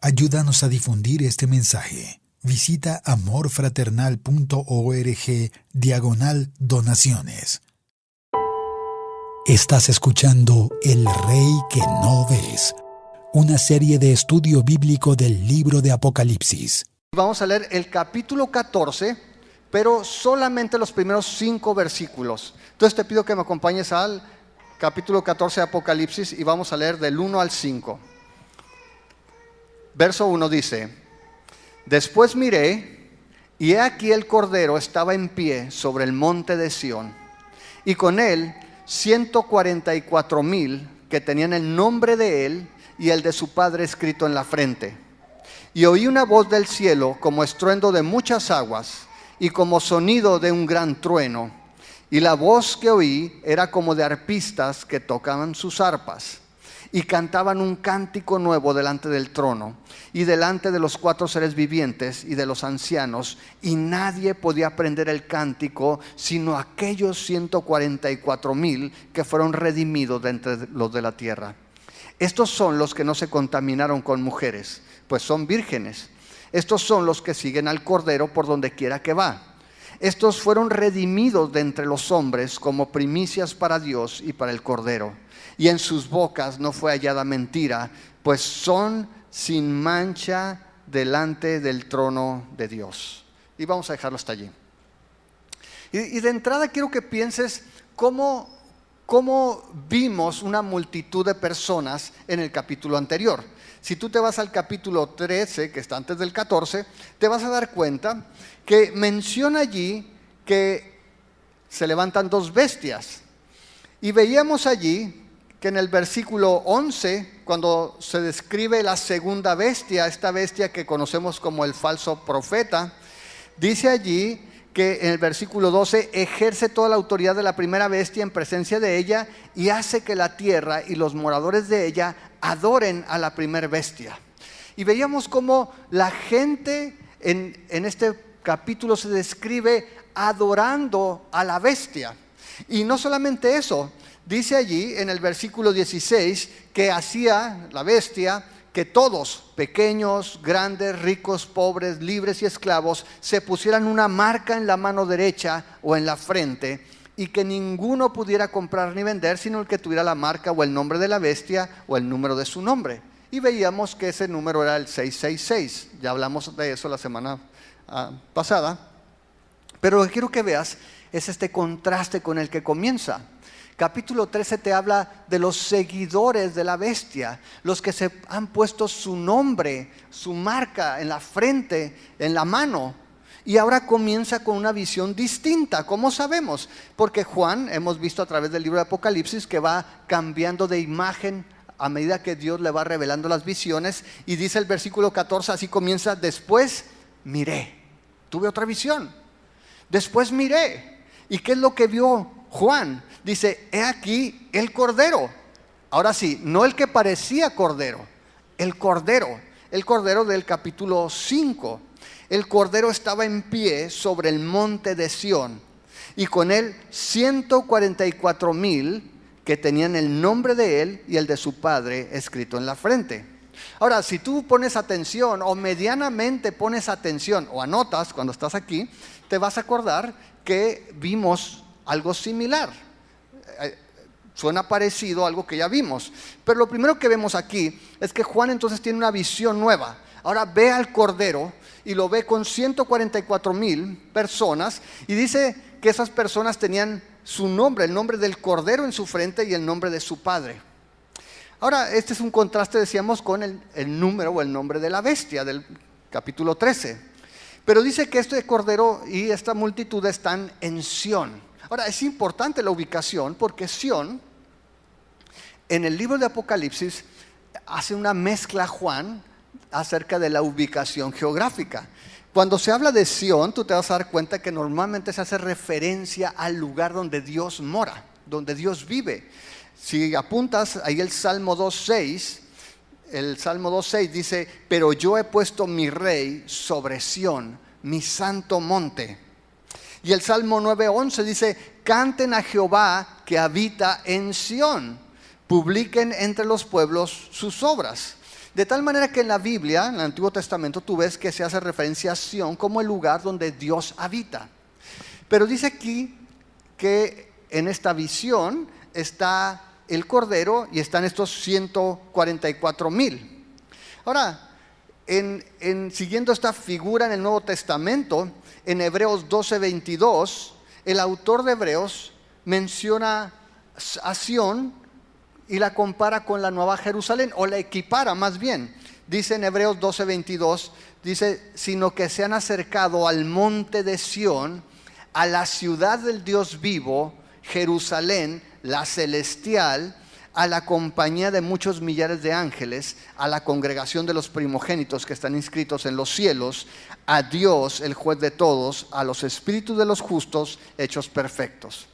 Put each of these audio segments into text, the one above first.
Ayúdanos a difundir este mensaje. Visita amorfraternal.org/donaciones. Estás escuchando El Rey que no ves, una serie de estudio bíblico del libro de Apocalipsis. Vamos a leer el capítulo 14, pero solamente los primeros 5 versículos. Entonces te pido que me acompañes al capítulo 14 de Apocalipsis y vamos a leer del 1 al 5. Verso 1 dice: Después miré, y he aquí el Cordero estaba en pie sobre el monte de Sión, y con él 144,000 que tenían el nombre de él y el de su padre escrito en la frente. Y oí una voz del cielo como estruendo de muchas aguas y como sonido de un gran trueno. Y la voz que oí era como de arpistas que tocaban sus arpas y cantaban un cántico nuevo delante del trono y delante de los 4 seres vivientes y de los ancianos, y nadie podía aprender el cántico sino aquellos 144,000 que fueron redimidos de entre los de la tierra. Estos son los que no se contaminaron con mujeres, pues son vírgenes. Estos son los que siguen al Cordero por donde quiera que va. Estos fueron redimidos de entre los hombres como primicias para Dios y para el Cordero. Y en sus bocas no fue hallada mentira, pues son sin mancha delante del trono de Dios. Y vamos a dejarlo hasta allí. Y de entrada quiero que pienses cómo vimos una multitud de personas en el capítulo anterior. Si tú te vas al capítulo 13, que está antes del 14, te vas a dar cuenta que menciona allí que se levantan 2 bestias. Y veíamos allí que en el versículo 11, cuando se describe la segunda bestia, esta bestia que conocemos como el falso profeta, dice allí que en el versículo 12 ejerce toda la autoridad de la primera bestia en presencia de ella y hace que la tierra y los moradores de ella adoren a la primera bestia. Y veíamos cómo la gente en este capítulo se describe adorando a la bestia. Y no solamente eso, dice allí en el versículo 16 que hacía la bestia que todos, pequeños, grandes, ricos, pobres, libres y esclavos, se pusieran una marca en la mano derecha o en la frente, y que ninguno pudiera comprar ni vender sino el que tuviera la marca o el nombre de la bestia o el número de su nombre. Y veíamos que ese número era el 666. Ya hablamos de eso la semana pasada. Pero lo que quiero que veas es este contraste con el que comienza. Capítulo 13 te habla de los seguidores de la bestia, los que se han puesto su nombre, su marca en la frente, en la mano. Y ahora comienza con una visión distinta. ¿Cómo sabemos? Porque Juan, hemos visto a través del libro de Apocalipsis, que va cambiando de imagen a medida que Dios le va revelando las visiones. Y dice el versículo 14, así comienza: después miré, tuve otra visión. Después miré. ¿Y qué es lo que vio Juan? Dice: he aquí el Cordero. Ahora sí, no el que parecía Cordero, el Cordero del capítulo 5. El Cordero estaba en pie sobre el monte de Sión, y con él 144,000 que tenían el nombre de él y el de su padre escrito en la frente. Ahora, si tú pones atención o medianamente pones atención o anotas cuando estás aquí, te vas a acordar que vimos algo similar. Suena parecido a algo que ya vimos. Pero lo primero que vemos aquí es que Juan entonces tiene una visión nueva. Ahora ve al Cordero y lo ve con 144,000 personas, y dice que esas personas tenían su nombre, el nombre del Cordero en su frente y el nombre de su padre. Ahora, este es un contraste, decíamos, con el número o el nombre de la bestia del capítulo 13. Pero dice que este Cordero y esta multitud están en Sión. Ahora, es importante la ubicación, porque Sión, en el libro de Apocalipsis, hace una mezcla Juan acerca de la ubicación geográfica. Cuando se habla de Sión, tú te vas a dar cuenta que normalmente se hace referencia al lugar donde Dios mora, donde Dios vive. Si apuntas ahí el Salmo 2.6, el Salmo 2.6 dice: pero yo he puesto mi rey sobre Sión, mi santo monte. Y el Salmo 9.11 dice: canten a Jehová que habita en Sión, publiquen entre los pueblos sus obras. De tal manera que en la Biblia, en el Antiguo Testamento, tú ves que se hace referencia a Sión como el lugar donde Dios habita. Pero dice aquí que en esta visión está el Cordero y están estos 144,000. Ahora, siguiendo esta figura en el Nuevo Testamento, en Hebreos 12:22, el autor de Hebreos menciona a Sión y la compara con la Nueva Jerusalén, o la equipara más bien. Dice en Hebreos 12:22, dice, sino que se han acercado al monte de Sión, a la ciudad del Dios vivo, Jerusalén, la celestial, a la compañía de muchos millares de ángeles, a la congregación de los primogénitos que están inscritos en los cielos, a Dios, el juez de todos, a los espíritus de los justos hechos perfectos.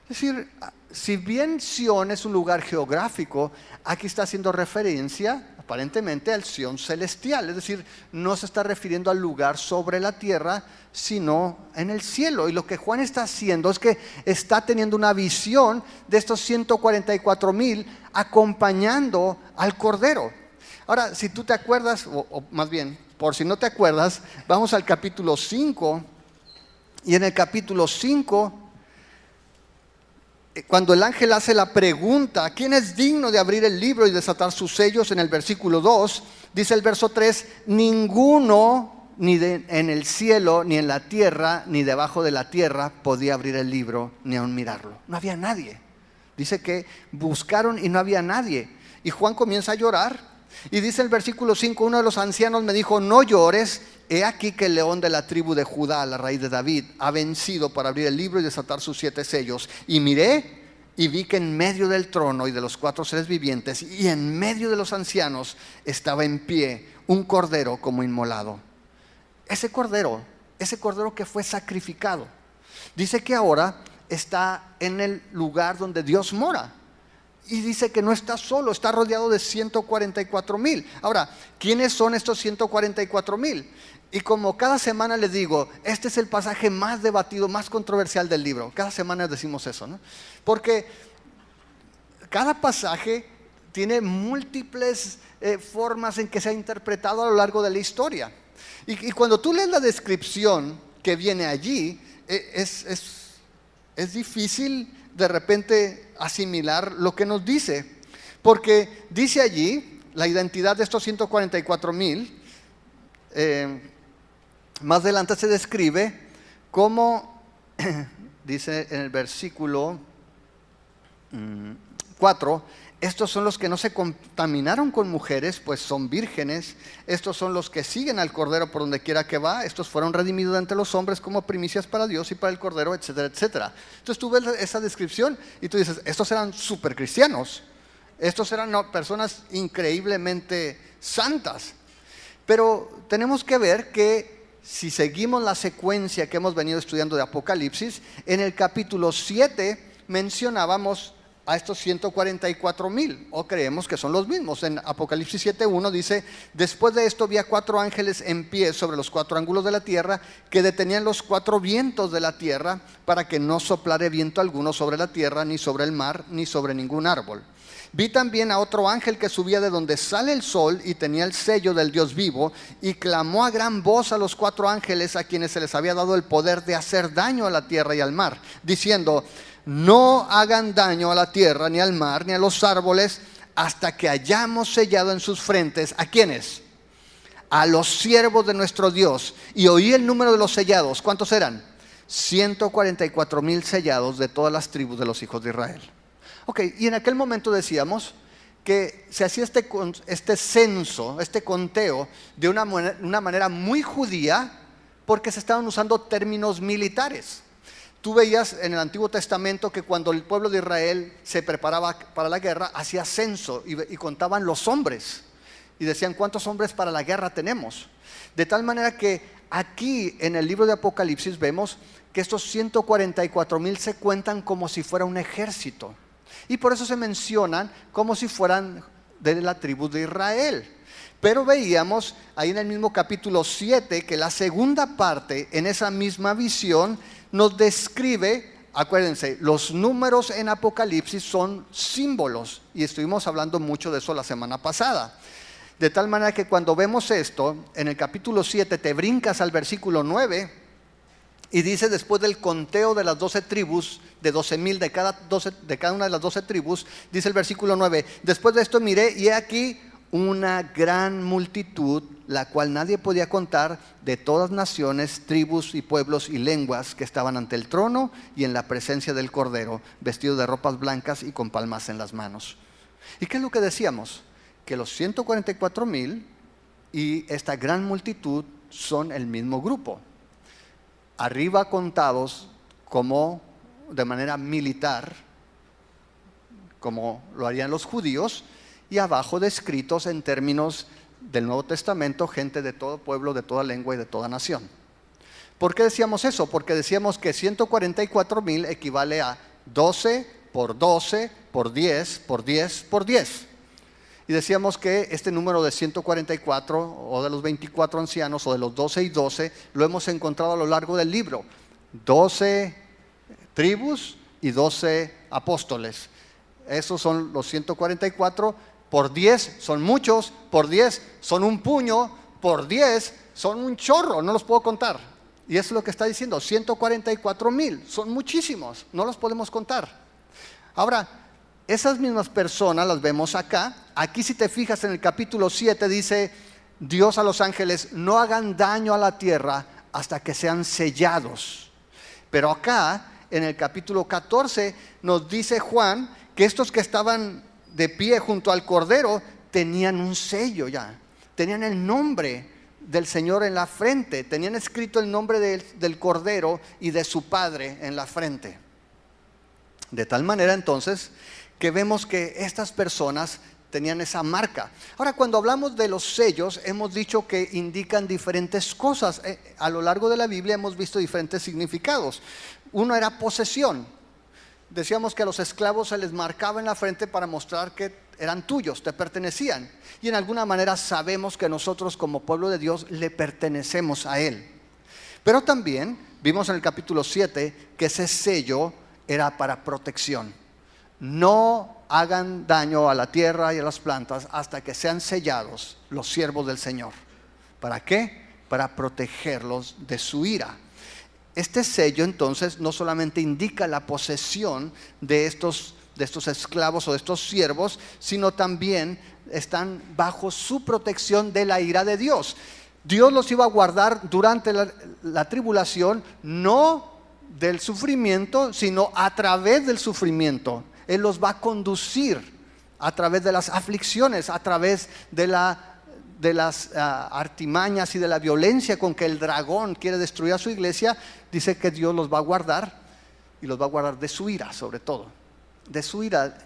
Es decir, si bien Sión es un lugar geográfico, aquí está haciendo referencia aparentemente al Sión celestial. Es decir, no se está refiriendo al lugar sobre la tierra, sino en el cielo. Y lo que Juan está haciendo es que está teniendo una visión de estos 144,000 acompañando al Cordero. Ahora, si tú te acuerdas, o más bien, por si no te acuerdas, vamos al capítulo 5. Y en el capítulo 5... cuando el ángel hace la pregunta, ¿quién es digno de abrir el libro y desatar sus sellos? En el versículo 2, dice el verso 3, ninguno, en el cielo, ni en la tierra, ni debajo de la tierra, podía abrir el libro, ni aun mirarlo. No había nadie. Dice que buscaron y no había nadie. Y Juan comienza a llorar. Y dice el versículo 5, uno de los ancianos me dijo, no llores. He aquí que el león de la tribu de Judá, la raíz de David, ha vencido para abrir el libro y desatar sus 7 sellos. Y miré y vi que en medio del trono y de los 4 seres vivientes y en medio de los ancianos estaba en pie un cordero como inmolado. Ese cordero que fue sacrificado, dice que ahora está en el lugar donde Dios mora. Y dice que no está solo, está rodeado de 144,000. Ahora, ¿quiénes son estos 144,000? Y como cada semana les digo, este es el pasaje más debatido, más controversial del libro. Cada semana decimos eso, ¿no? Porque cada pasaje tiene múltiples formas en que se ha interpretado a lo largo de la historia. Y cuando tú lees la descripción que viene allí, es difícil de repente asimilar lo que nos dice, porque dice allí la identidad de estos 144,000. Más adelante se describe como dice en el versículo 4, estos son los que no se contaminaron con mujeres, pues son vírgenes. Estos son los que siguen al Cordero por donde quiera que va. Estos fueron redimidos ante los hombres como primicias para Dios y para el Cordero, etcétera, etcétera. Entonces tú ves esa descripción y tú dices, estos eran súper cristianos. Estos eran personas increíblemente santas. Pero tenemos que ver que si seguimos la secuencia que hemos venido estudiando de Apocalipsis, en el capítulo 7 mencionábamos a estos 144,000, o creemos que son los mismos. En Apocalipsis 7:1 dice, después de esto vi a 4 ángeles en pie sobre los 4 ángulos de la tierra, que detenían los 4 vientos de la tierra, para que no soplare viento alguno sobre la tierra, ni sobre el mar, ni sobre ningún árbol. Vi también a otro ángel que subía de donde sale el sol y tenía el sello del Dios vivo, y clamó a gran voz a los 4 ángeles a quienes se les había dado el poder de hacer daño a la tierra y al mar, diciendo, no hagan daño a la tierra, ni al mar, ni a los árboles, hasta que hayamos sellado en sus frentes, ¿a quiénes? A los siervos de nuestro Dios. Y oí el número de los sellados. ¿Cuántos eran? 144,000 sellados de todas las tribus de los hijos de Israel. Ok, y en aquel momento decíamos que se hacía este censo, este conteo, de una manera muy judía, porque se estaban usando términos militares. Tú veías en el Antiguo Testamento que cuando el pueblo de Israel se preparaba para la guerra, hacía censo y contaban los hombres. Y decían, ¿cuántos hombres para la guerra tenemos? De tal manera que aquí en el libro de Apocalipsis vemos que estos 144,000 se cuentan como si fuera un ejército. Y por eso se mencionan como si fueran de la tribu de Israel. Pero veíamos ahí en el mismo capítulo 7 que la segunda parte en esa misma visión nos describe, acuérdense, los números en Apocalipsis son símbolos y estuvimos hablando mucho de eso la semana pasada. De tal manera que cuando vemos esto, en el capítulo 7 te brincas al versículo 9 y dice, después del conteo de las 12 tribus, de 12,000 de cada una de las 12 tribus, dice el versículo 9, después de esto miré y he aquí una gran multitud, la cual nadie podía contar, de todas naciones, tribus y pueblos y lenguas que estaban ante el trono y en la presencia del Cordero, vestidos de ropas blancas y con palmas en las manos. ¿Y qué es lo que decíamos? Que los 144,000 y esta gran multitud son el mismo grupo. Arriba contados como de manera militar, como lo harían los judíos, y abajo descritos en términos del Nuevo Testamento, gente de todo pueblo, de toda lengua y de toda nación. ¿Por qué decíamos eso? Porque decíamos que 144,000 equivale a 12 por 12 por 10 por 10 por 10. Y decíamos que este número de 144 o de los 24 ancianos o de los 12 y 12 lo hemos encontrado a lo largo del libro. 12 tribus y 12 apóstoles. Esos son los 144. Por 10 son muchos, por 10 son un puño, por 10 son un chorro, no los puedo contar. Y eso es lo que está diciendo, 144,000, son muchísimos, no los podemos contar. Ahora, esas mismas personas las vemos acá. Aquí si te fijas en el capítulo 7 dice, Dios a los ángeles, no hagan daño a la tierra hasta que sean sellados. Pero acá, en el capítulo 14, nos dice Juan que estos que estaban de pie junto al Cordero tenían un sello ya, tenían el nombre del Señor en la frente, tenían escrito el nombre del Cordero y de su Padre en la frente. De tal manera entonces que vemos que estas personas tenían esa marca. Ahora, cuando hablamos de los sellos, hemos dicho que indican diferentes cosas. A lo largo de la Biblia hemos visto diferentes significados. Uno era posesión. Decíamos que a los esclavos se les marcaba en la frente para mostrar que eran tuyos, te pertenecían. Y en alguna manera sabemos que nosotros como pueblo de Dios le pertenecemos a Él. Pero también vimos en el capítulo 7 que ese sello era para protección. No hagan daño a la tierra y a las plantas hasta que sean sellados los siervos del Señor. ¿Para qué? Para protegerlos de su ira. Este sello entonces no solamente indica la posesión de estos esclavos o de estos siervos, sino también están bajo su protección de la ira de Dios. Dios los iba a guardar durante la tribulación, no del sufrimiento, sino a través del sufrimiento. Él los va a conducir a través de las aflicciones, a través de las artimañas y de la violencia con que el dragón quiere destruir a su iglesia. Dice que Dios los va a guardar y los va a guardar de su ira, sobre todo de su ira.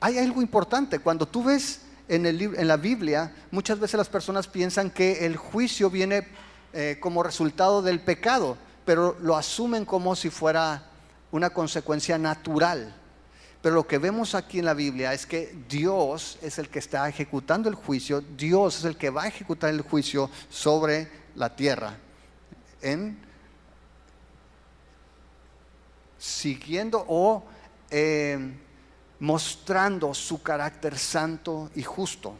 Hay algo importante, cuando tú ves en la Biblia, muchas veces las personas piensan que el juicio viene como resultado del pecado, pero lo asumen como si fuera una consecuencia natural. Pero lo que vemos aquí en la Biblia es que Dios es el que está ejecutando el juicio. Dios es el que va a ejecutar el juicio sobre la tierra, siguiendo o mostrando su carácter santo y justo.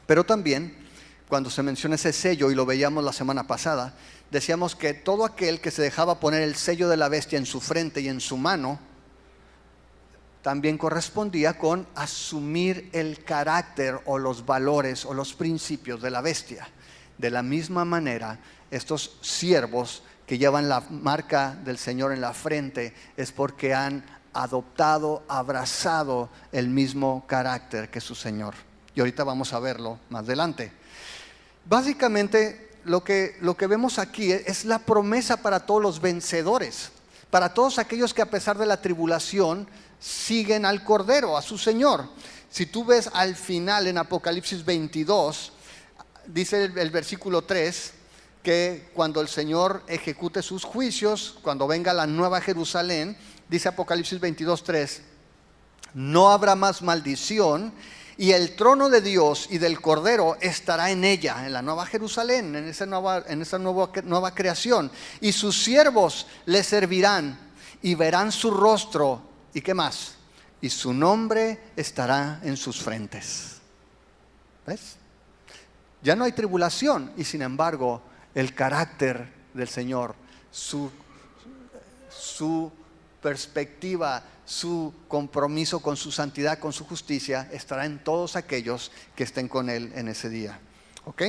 Pero también, cuando se menciona ese sello, y lo veíamos la semana pasada, decíamos que todo aquel que se dejaba poner el sello de la bestia en su frente y en su mano, también correspondía con asumir el carácter o los valores o los principios de la bestia. De la misma manera, estos siervos que llevan la marca del Señor en la frente es porque han adoptado, abrazado el mismo carácter que su Señor. Y ahorita vamos a verlo más adelante. Básicamente, lo que vemos aquí es la promesa para todos los vencedores, para todos aquellos que a pesar de la tribulación siguen al Cordero, a su Señor. Si tú ves al final en Apocalipsis 22, dice el versículo 3, que cuando el Señor ejecute sus juicios, cuando venga la nueva Jerusalén, dice Apocalipsis 22, 3, no habrá más maldición, y el trono de Dios y del Cordero estará en ella, en la nueva Jerusalén, en esa nueva creación, y sus siervos le servirán y verán su rostro. ¿Y qué más? Y su nombre estará en sus frentes. ¿Ves? Ya no hay tribulación y sin embargo el carácter del Señor, su perspectiva, su compromiso con su santidad, con su justicia, estará en todos aquellos que estén con Él en ese día. ¿Ok?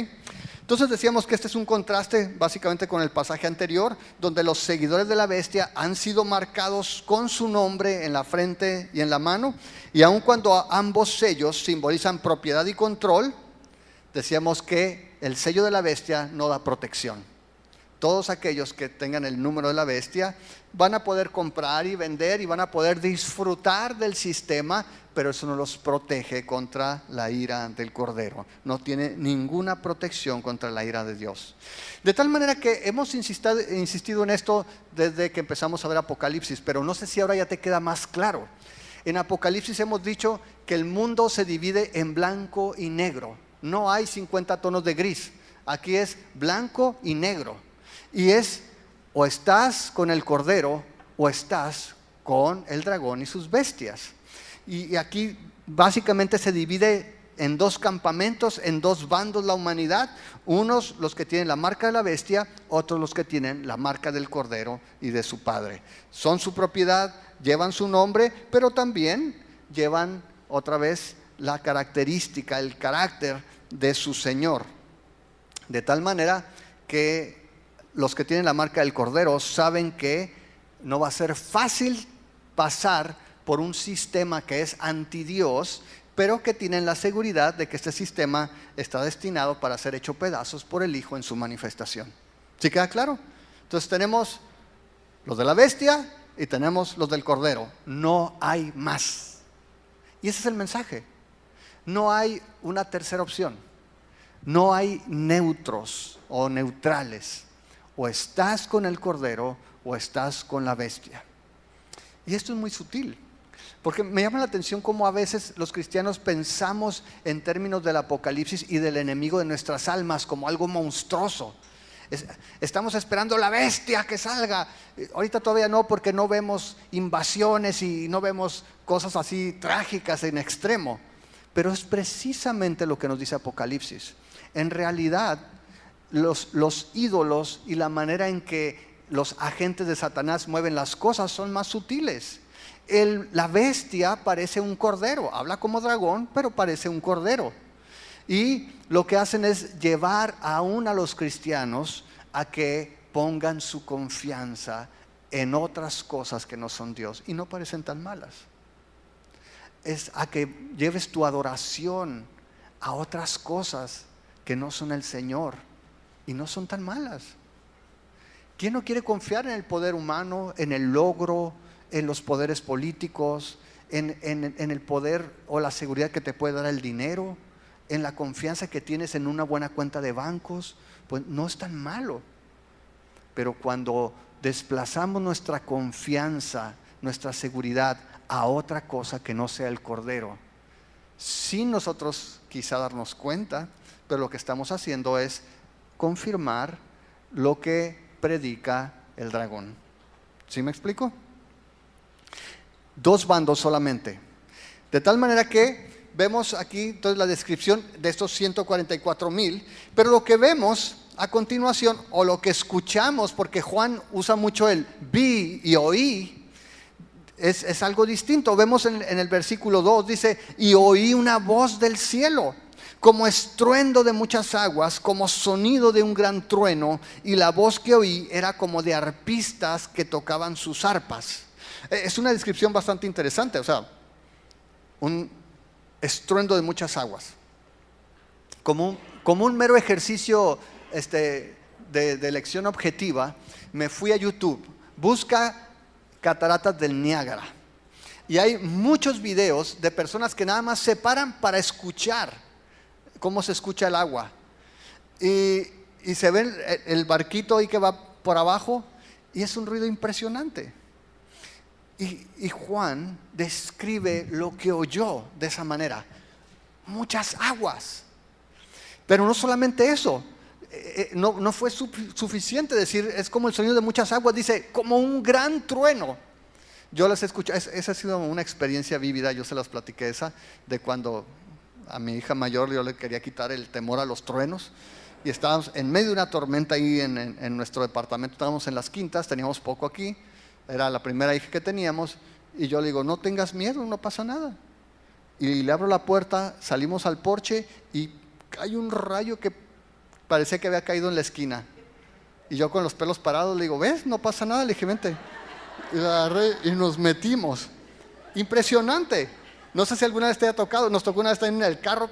Entonces decíamos que este es un contraste básicamente con el pasaje anterior, donde los seguidores de la bestia han sido marcados con su nombre en la frente y en la mano, y aun cuando ambos sellos simbolizan propiedad y control, decíamos que el sello de la bestia no da protección. Todos aquellos que tengan el número de la bestia van a poder comprar y vender y van a poder disfrutar del sistema, pero eso no los protege contra la ira del Cordero. No tiene ninguna protección contra la ira de Dios. De tal manera que hemos insistido en esto desde que empezamos a ver Apocalipsis, pero no sé si ahora ya te queda más claro. En Apocalipsis hemos dicho que el mundo se divide en blanco y negro. No hay 50 tonos de gris. Aquí es blanco y negro. Y es o estás con el Cordero o estás con el dragón y sus bestias. Y aquí básicamente se divide en dos campamentos, en dos bandos la humanidad. Unos los que tienen la marca de la bestia, otros los que tienen la marca del Cordero y de su Padre. Son su propiedad, llevan su nombre, pero también llevan otra vez la característica, el carácter de su Señor. De tal manera que los que tienen la marca del Cordero saben que no va a ser fácil pasar por un sistema que es anti Dios, pero que tienen la seguridad de que este sistema está destinado para ser hecho pedazos por el Hijo en su manifestación. ¿Sí queda claro? Entonces tenemos los de la bestia y tenemos los del Cordero. No hay más. Y ese es el mensaje. No hay una tercera opción. No hay neutros o neutrales. O estás con el Cordero o estás con la bestia. Y esto es muy sutil, porque me llama la atención cómo a veces los cristianos pensamos en términos del Apocalipsis y del enemigo de nuestras almas como algo monstruoso. Estamos esperando la bestia que salga. Ahorita todavía no, porque no vemos invasiones y no vemos cosas así trágicas en extremo. Pero es precisamente lo que nos dice Apocalipsis. En realidad, los ídolos y la manera en que los agentes de Satanás mueven las cosas son más sutiles. La bestia parece un cordero, habla como dragón, pero parece un cordero. Y lo que hacen es llevar aún a los cristianos a que pongan su confianza en otras cosas que no son Dios y no parecen tan malas. Es a que lleves tu adoración a otras cosas que no son el Señor y no son tan malas. ¿Quién no quiere confiar en el poder humano, en el logro, en los poderes políticos, en el poder o la seguridad que te puede dar el dinero, en la confianza que tienes en una buena cuenta de bancos? Pues no es tan malo. Pero cuando desplazamos nuestra confianza, nuestra seguridad a otra cosa que no sea el Cordero, sin nosotros quizá darnos cuenta, pero lo que estamos haciendo es confirmar lo que predica el dragón. ¿Sí me explico? Dos bandos solamente. De tal manera que vemos aquí entonces la descripción de estos 144,000, pero lo que vemos a continuación, o lo que escuchamos, porque Juan usa mucho el vi y oí, es algo distinto. Vemos en el versículo 2, dice: y oí una voz del cielo, como estruendo de muchas aguas, como sonido de un gran trueno, y la voz que oí era como de arpistas que tocaban sus arpas. Es una descripción bastante interesante, o sea, un estruendo de muchas aguas. Como un mero ejercicio de elección objetiva, me fui a YouTube, busca cataratas del Niágara, y hay muchos videos de personas que nada más se paran para escuchar cómo se escucha el agua, y se ven el barquito ahí que va por abajo, y es un ruido impresionante. Y Juan describe lo que oyó de esa manera: muchas aguas. Pero no solamente eso, no fue suficiente decir es como el sonido de muchas aguas, dice como un gran trueno. Yo las escuché, esa ha sido una experiencia vívida, yo se las platiqué esa, de cuando a mi hija mayor yo le quería quitar el temor a los truenos. Y estábamos en medio de una tormenta ahí en nuestro departamento. Estábamos en Las Quintas, teníamos poco aquí. Era la primera hija que teníamos. Y yo le digo, no tengas miedo, no pasa nada. Y le abro la puerta, salimos al porche y hay un rayo que parecía que había caído en la esquina. Y yo con los pelos parados le digo, ¿ves? No pasa nada, le dije, vente. Y la agarré y nos metimos. Impresionante. No sé si alguna vez te haya tocado. Nos tocó una vez estar en el carro